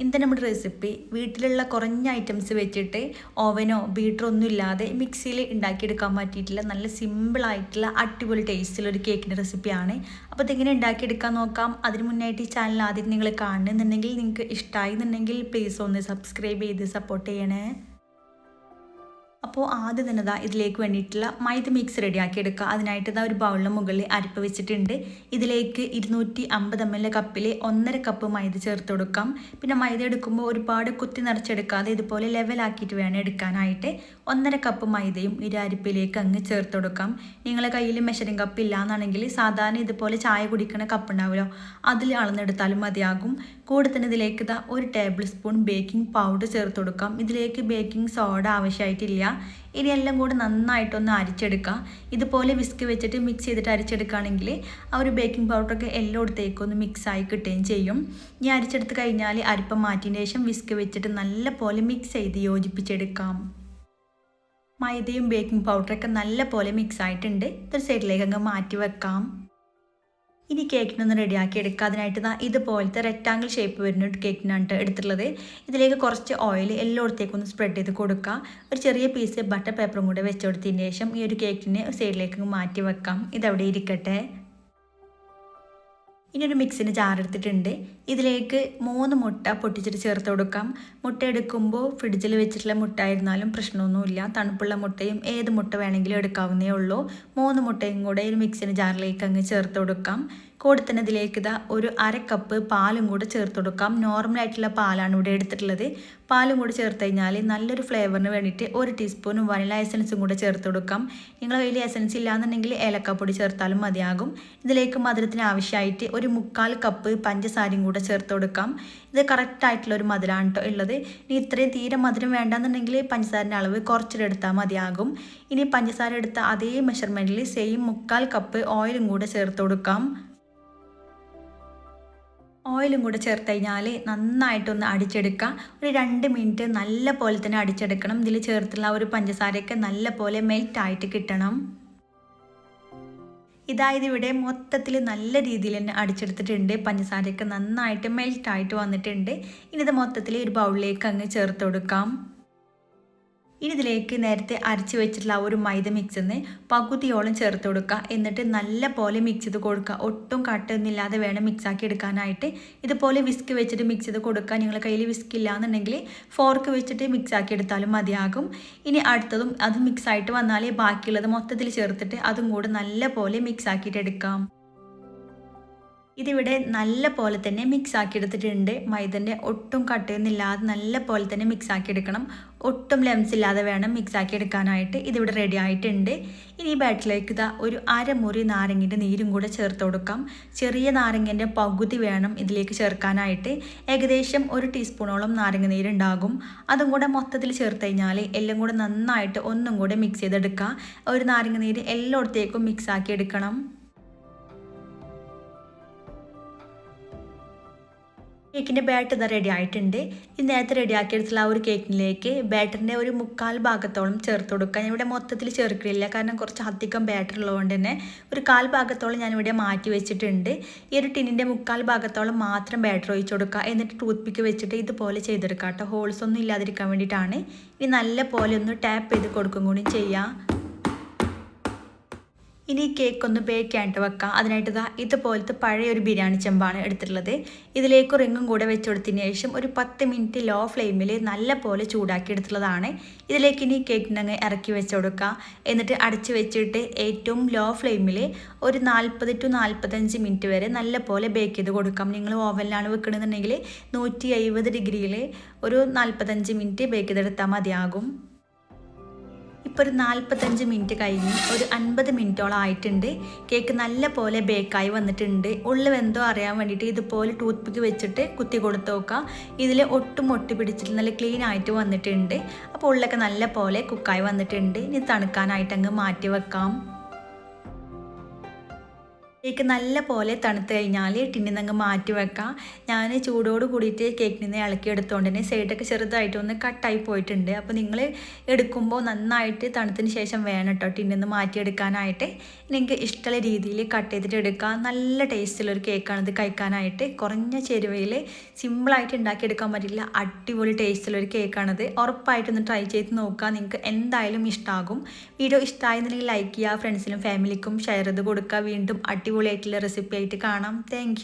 ഇന്നത്തെ നമ്മുടെ റെസിപ്പി വീട്ടിലുള്ള കുറഞ്ഞ ഐറ്റംസ് വെച്ചിട്ട് ഓവനോ ബീറ്ററോ ഒന്നും ഇല്ലാതെ മിക്സിയിൽ ഉണ്ടാക്കിയെടുക്കാൻ പറ്റിയിട്ടുള്ള നല്ല സിമ്പിളായിട്ടുള്ള അടിപൊളി ടേസ്റ്റുള്ള ഒരു കേക്കിൻ്റെ റെസിപ്പിയാണ്. അപ്പോൾ ഇതെങ്ങനെ ഉണ്ടാക്കിയെടുക്കാൻ നോക്കാം. അതിന് മുന്നായിട്ട് ഈ ചാനൽ ആദ്യം നിങ്ങൾ കാണുന്നുണ്ടെങ്കിൽ നിങ്ങൾക്ക് ഇഷ്ടമായി എന്നുണ്ടെങ്കിൽ പ്ലീസ് ഒന്ന് സബ്സ്ക്രൈബ് ചെയ്ത് സപ്പോർട്ട് ചെയ്യണേ. അപ്പോൾ ആദ്യം തന്നെ ഇതിലേക്ക് വേണ്ടിയിട്ടുള്ള മൈദ മിക്സ് റെഡിയാക്കി എടുക്കുക. അതിനായിട്ട് ഒരു ബൗളിന് മുകളിൽ അരിപ്പ വെച്ചിട്ടുണ്ട്. ഇതിലേക്ക് 250 ml കപ്പിൽ 1.5 കപ്പ് മൈദ ചേർത്ത് കൊടുക്കാം. പിന്നെ മൈദ എടുക്കുമ്പോൾ ഒരുപാട് കുത്തി നിറച്ചെടുക്കാതെ ഇതുപോലെ ലെവലാക്കിയിട്ട് വേണം എടുക്കാനായിട്ട്. 1.5 കപ്പ് മൈദയും ഈ അരിപ്പയിലേക്ക് അങ്ങ് ചേർത്ത് കൊടുക്കാം. നിങ്ങളുടെ കയ്യിൽ മെഷറിംഗ് കപ്പ് ഇല്ലയെന്നാണെങ്കിൽ സാധാരണ ഇതുപോലെ ചായ കുടിക്കുന്ന കപ്പ് ഉണ്ടാവുമല്ലോ, അതിൽ അളന്നെടുത്താലും മതിയാകും. കൂടെ തന്നെ ഇതിലേക്ക് 1 ടേബിൾ സ്പൂൺ ബേക്കിംഗ് പൗഡർ ചേർത്ത് കൊടുക്കാം. ഇതിലേക്ക് ബേക്കിംഗ് സോഡ ആവശ്യമായിട്ടില്ല. ഇനി എല്ലാം കൂടെ നന്നായിട്ടൊന്ന് അരിച്ചെടുക്കുക. ഇതുപോലെ വിസ്ക് വെച്ചിട്ട് മിക്സ് ചെയ്തിട്ട് അരിച്ചെടുക്കുകയാണെങ്കിൽ ആ ഒരു ബേക്കിംഗ് പൗഡറൊക്കെ എല്ലായിടത്തേക്കൊന്ന് മിക്സായി കിട്ടുകയും ചെയ്യും. ഇനി അരിച്ചെടുത്ത് കഴിഞ്ഞാൽ അരിപ്പം മാറ്റിയതിന് ശേഷം വിസ്ക് വെച്ചിട്ട് നല്ല പോലെ മിക്സ് ചെയ്ത് യോജിപ്പിച്ചെടുക്കാം. മൈദയും ബേക്കിംഗ് പൗഡറൊക്കെ നല്ല പോലെ മിക്സ് ആയിട്ടുണ്ട്. ഇതൊരു സൈഡിലേക്ക് അങ്ങ് മാറ്റി വെക്കാം. ഇനി കേക്കിനൊന്ന് റെഡിയാക്കി എടുക്കുക. അതിനായിട്ട് ഇതുപോലത്തെ റെക്റ്റാങ്കിൾ ഷേപ്പ് വരുന്ന കേക്കിനാണ് എടുത്തിട്ടുള്ളത്. ഇതിലേക്ക് കുറച്ച് ഓയിൽ എല്ലായിടത്തേക്കൊന്ന് സ്പ്രെഡ് ചെയ്ത് കൊടുക്കുക. ഒരു ചെറിയ പീസ് ബട്ടർ പേപ്പറും കൂടെ വെച്ച് കൊടുത്തതിന് ശേഷം ഈ ഒരു കേക്കിന് സൈഡിലേക്ക് മാറ്റി വെക്കാം. ഇതവിടെ ഇരിക്കട്ടെ. ഇനി ഒരു മിക്സിന് ജാർ എടുത്തിട്ടുണ്ട്. ഇതിലേക്ക് 3 മുട്ട പൊട്ടിച്ചിട്ട് ചേർത്ത് കൊടുക്കാം. മുട്ട എടുക്കുമ്പോൾ ഫ്രിഡ്ജിൽ വെച്ചിട്ടുള്ള മുട്ട ആയിരുന്നാലും പ്രശ്നമൊന്നുമില്ല. തണുപ്പുള്ള മുട്ടയും ഏത് മുട്ട വേണമെങ്കിലും എടുക്കാവുന്നേ ഉള്ളൂ. 3 മുട്ടയും കൂടെ ഒരു മിക്സിന് ജാറിലേക്ക് അങ്ങ് ചേർത്ത് കൊടുക്കാം. കൂടെ തന്നെ ഇതിലേക്ക് 1/2 കപ്പ് പാലും കൂടെ ചേർത്ത് കൊടുക്കാം. നോർമലായിട്ടുള്ള പാലാണ് ഇവിടെ എടുത്തിട്ടുള്ളത്. പാലും കൂടെ ചേർത്ത് കഴിഞ്ഞാൽ നല്ലൊരു ഫ്ലേവറിന് വേണ്ടിയിട്ട് 1 ടീസ്പൂൺ വനില എസൻസും കൂടെ ചേർത്ത് കൊടുക്കാം. നിങ്ങളുടെ കയ്യിൽ എസൻസ് ഇല്ലാന്നുണ്ടെങ്കിൽ ഏലക്കാപ്പൊടി ചേർത്താലും മതിയാകും. ഇതിലേക്ക് മധുരത്തിന് ആവശ്യമായിട്ട് 1/4 കപ്പ് പഞ്ചസാരയും കൂടെ ചേർത്ത് കൊടുക്കാം. ഇത് കറക്റ്റായിട്ടുള്ള ഒരു മധുരമാണ് കേട്ടോ ഉള്ളത്. ഇനി ഇത്രയും തീരെ മധുരം വേണ്ടെന്നുണ്ടെങ്കിൽ പഞ്ചസാരൻ്റെ അളവ് കുറച്ചിട്ടെടുത്താൽ മതിയാകും. ഇനി പഞ്ചസാര എടുത്ത അതേ മെഷർമെൻറ്റിൽ സെയിം 1/4 കപ്പ് ഓയിലും കൂടെ ചേർത്ത് കൊടുക്കാം. ഓയിലും കൂടെ ചേർത്ത് കഴിഞ്ഞാൽ നന്നായിട്ടൊന്ന് അടിച്ചെടുക്കുക. ഒരു 2 മിനിറ്റ് നല്ല പോലെ തന്നെ അടിച്ചെടുക്കണം. ഇതിൽ ചേർത്തുള്ള ഒരു പഞ്ചസാരയൊക്കെ നല്ല പോലെ മെൽറ്റായിട്ട് കിട്ടണം. ഇവിടെ മൊത്തത്തിൽ നല്ല രീതിയിൽ തന്നെ അടിച്ചെടുത്തിട്ടുണ്ട്. പഞ്ചസാരയൊക്കെ നന്നായിട്ട് മെൽറ്റായിട്ട് വന്നിട്ടുണ്ട്. ഇനി ഇത് മൊത്തത്തിൽ ഒരു ബൗളിലേക്ക് അങ്ങ് ചേർത്ത് കൊടുക്കാം. ഇനി ഇതിലേക്ക് നേരത്തെ അരച്ച് വെച്ചിട്ടുള്ള ഒരു മൈദ മിക്സിന്ന് പകുതിയോളം ചേർത്ത് കൊടുക്കുക. എന്നിട്ട് നല്ല പോലെ മിക്സ് ചെയ്ത് കൊടുക്കുക. ഒട്ടും കട്ടൊന്നുമില്ലാതെ വേണം മിക്സാക്കി എടുക്കാനായിട്ട്. ഇതുപോലെ വിസ്ക് വെച്ചിട്ട് മിക്സ് ചെയ്ത് കൊടുക്കുക. നിങ്ങളുടെ കയ്യിൽ വിസ്ക് ഇല്ലാന്നുണ്ടെങ്കിൽ ഫോർക്ക് വെച്ചിട്ട് മിക്സാക്കി എടുത്താലും മതിയാകും. ഇനി അടുത്തതും അത് മിക്സായിട്ട് വന്നാൽ ബാക്കിയുള്ളത് മൊത്തത്തിൽ ചേർത്തിട്ട് അതും കൂടെ നല്ല പോലെ മിക്സാക്കിയിട്ട് എടുക്കാം. ഇതിവിടെ നല്ല പോലെ തന്നെ മിക്സ് ആക്കി എടുത്തിട്ടുണ്ട്. മൈദൻ്റെ ഒട്ടും കട്ടയൊന്നുമില്ലാതെ നല്ല പോലെ തന്നെ മിക്സ് ആക്കി എടുക്കണം. ഒട്ടും ലെംസ് ഇല്ലാതെ വേണം മിക്സ് ആക്കി എടുക്കാനായിട്ട്. ഇതിവിടെ റെഡി ആയിട്ടുണ്ട്. ഇനി ഈ ബാറ്റിലേക്ക് ഒരു 1/2 മുറി നാരങ്ങൻ്റെ നീരും കൂടെ ചേർത്ത് കൊടുക്കാം. ചെറിയ നാരങ്ങൻ്റെ പകുതി വേണം ഇതിലേക്ക് ചേർക്കാനായിട്ട്. ഏകദേശം 1 ടീസ്പൂണോളം നാരങ്ങ നീരുണ്ടാകും. അതും കൂടെ മൊത്തത്തിൽ ചേർത്ത് കഴിഞ്ഞാൽ എല്ലാം കൂടെ നന്നായിട്ട് ഒന്നും കൂടെ മിക്സ് ചെയ്തെടുക്കുക. ഒരു നാരങ്ങ നീര് എല്ലായിടത്തേക്കും മിക്സ് ആക്കി എടുക്കണം. കേക്കിൻ്റെ ബാറ്റർ റെഡി ആയിട്ടുണ്ട്. ഈ നേരത്തെ റെഡിയാക്കിയെടുത്തുള്ള ഒരു കേക്കിലേക്ക് ബാറ്ററിൻ്റെ ഒരു 1/4 ഭാഗത്തോളം ചേർത്ത് കൊടുക്കുക. ഞാനിവിടെ മൊത്തത്തിൽ ചേർക്കില്ല, കാരണം കുറച്ച് അധികം ബാറ്റർ ഉള്ളതുകൊണ്ട് തന്നെ ഒരു 1/4 ഭാഗത്തോളം ഞാനിവിടെ മാറ്റി വെച്ചിട്ടുണ്ട്. ഈ ഒരു ടിന്നിൻ്റെ 1/4 ഭാഗത്തോളം മാത്രം ബാറ്റർ ഒഴിച്ച് കൊടുക്കുക. എന്നിട്ട് ടൂത്ത് പിക്ക് വെച്ചിട്ട് ഇതുപോലെ ചെയ്തെടുക്കുക കേട്ടോ. ഹോൾസ് ഒന്നും ഇല്ലാതിരിക്കാൻ വേണ്ടിയിട്ടാണ്. ഇനി നല്ല പോലെ ഒന്ന് ടാപ്പ് ചെയ്ത് കൊടുക്കും കൂടി ചെയ്യാം. ഇനി കേക്ക് ഒന്ന് ബേക്ക് ചെയ്യാനായിട്ട് വെക്കാം. അതിനായിട്ട് ഇതുപോലത്തെ പഴയ ഒരു ബിരിയാണി ചെമ്പാണ് എടുത്തിട്ടുള്ളത്. ഇതിലേക്ക് റിങ്ങും കൂടെ വെച്ച് കൊടുത്തതിന് ശേഷം ഒരു 10 മിനിറ്റ് ലോ ഫ്ലെയിമിൽ നല്ല പോലെ ചൂടാക്കി എടുത്തിട്ടുള്ളതാണ്. ഇതിലേക്ക് ഇനി കേക്കിനങ്ങ് ഇറക്കി വെച്ച് കൊടുക്കുക. എന്നിട്ട് അടച്ച് വെച്ചിട്ട് ഏറ്റവും ലോ ഫ്ലെയിമിൽ ഒരു 40 to 45 മിനിറ്റ് വരെ നല്ല പോലെ ബേക്ക് ചെയ്ത് കൊടുക്കാം. നിങ്ങൾ ഓവനിലാണ് വെക്കണമെന്നുണ്ടെങ്കിൽ 170 ഡിഗ്രിയിൽ ഒരു 45 മിനിറ്റ് ബേക്ക് ചെയ്തെടുത്താൽ മതിയാകും. ഇപ്പോൾ ഒരു 45 മിനിറ്റ് കഴിഞ്ഞ് ഒരു 50 മിനിറ്റോളം ആയിട്ടുണ്ട്. കേക്ക് നല്ല പോലെ ബേക്കായി വന്നിട്ടുണ്ട്. ഉള്ളിൽ വെന്തോ അറിയാൻ വേണ്ടിയിട്ട് ഇതുപോലെ ടൂത്ത് പിക്ക് വെച്ചിട്ട് കുത്തി കൊടുത്ത് നോക്കുക. ഇതിൽ ഒട്ടും ഒട്ടി പിടിച്ചിട്ട് നല്ല ക്ലീൻ ആയിട്ട് വന്നിട്ടുണ്ട്. അപ്പോൾ ഉള്ളൊക്കെ നല്ല പോലെ കുക്കായി വന്നിട്ടുണ്ട്. ഇനി തണുക്കാനായിട്ട് അങ്ങ് മാറ്റി വെക്കാം. കേക്ക് നല്ല പോലെ തണുത്ത് കഴിഞ്ഞാൽ ടിന്നിൽ നിന്ന് മാറ്റി വെക്കാം. ഞാൻ ചൂടോട് കൂടിയിട്ട് കേക്കിൽ നിന്ന് ഇളക്കി എടുത്തുകൊണ്ട് തന്നെ സൈഡൊക്കെ ചെറുതായിട്ടൊന്ന് കട്ടായി പോയിട്ടുണ്ട്. അപ്പോൾ നിങ്ങൾ എടുക്കുമ്പോൾ നന്നായിട്ട് തണുത്തതിന് ശേഷം വേണം കേട്ടോ ടിന്നിൽ നിന്ന് മാറ്റിയെടുക്കാനായിട്ട്. നിങ്ങൾക്ക് ഇഷ്ടമുള്ള രീതിയിൽ കട്ട് ചെയ്തിട്ട് എടുക്കാം. നല്ല ടേസ്റ്റുള്ളൊരു കേക്കാണിത് കഴിക്കാനായിട്ട്. കുറഞ്ഞ ചേരുവയിൽ സിമ്പിളായിട്ട് ഉണ്ടാക്കിയെടുക്കാൻ പറ്റില്ല, അടിപൊളി ടേസ്റ്റുള്ളൊരു കേക്കാണിത്. ഉറപ്പായിട്ടൊന്ന് ട്രൈ ചെയ്ത് നോക്കുക, നിങ്ങൾക്ക് എന്തായാലും ഇഷ്ടമാകും. വീഡിയോ ഇഷ്ടമായെന്നുണ്ടെങ്കിൽ ലൈക്ക് ചെയ്യുക, ഫ്രണ്ട്സിനും ഫാമിലിക്കും ഷെയർ ചെയ്ത് കൊടുക്കുക. വീണ്ടും അടിപൊളിയായിട്ടുള്ള റെസിപ്പി ആയിട്ട് കാണാം. താങ്ക്